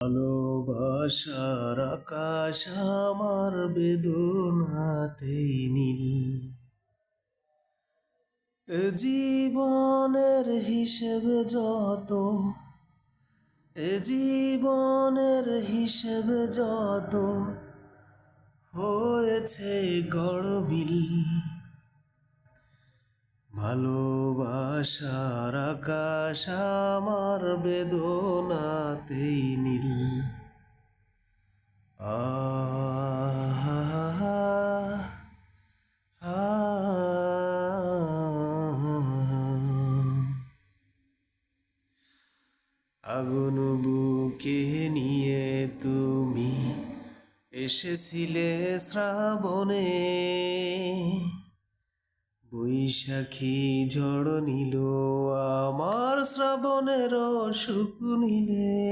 ভালোবাসার আকাশ আমার বেদনাতেই নীল। এ জীবনের হিসেব যত, এ জীবনের হিসেব যত হয়েছে গড়বিল। ভালোবাসার আকাশ আমার বেদনাতেই নীল। আগুন বুকে নিয়ে তুমি এসেছিলে শ্রাবণে, বৈশাখী ঝড় নিল আমার শ্রাবণের সুখ নিলে।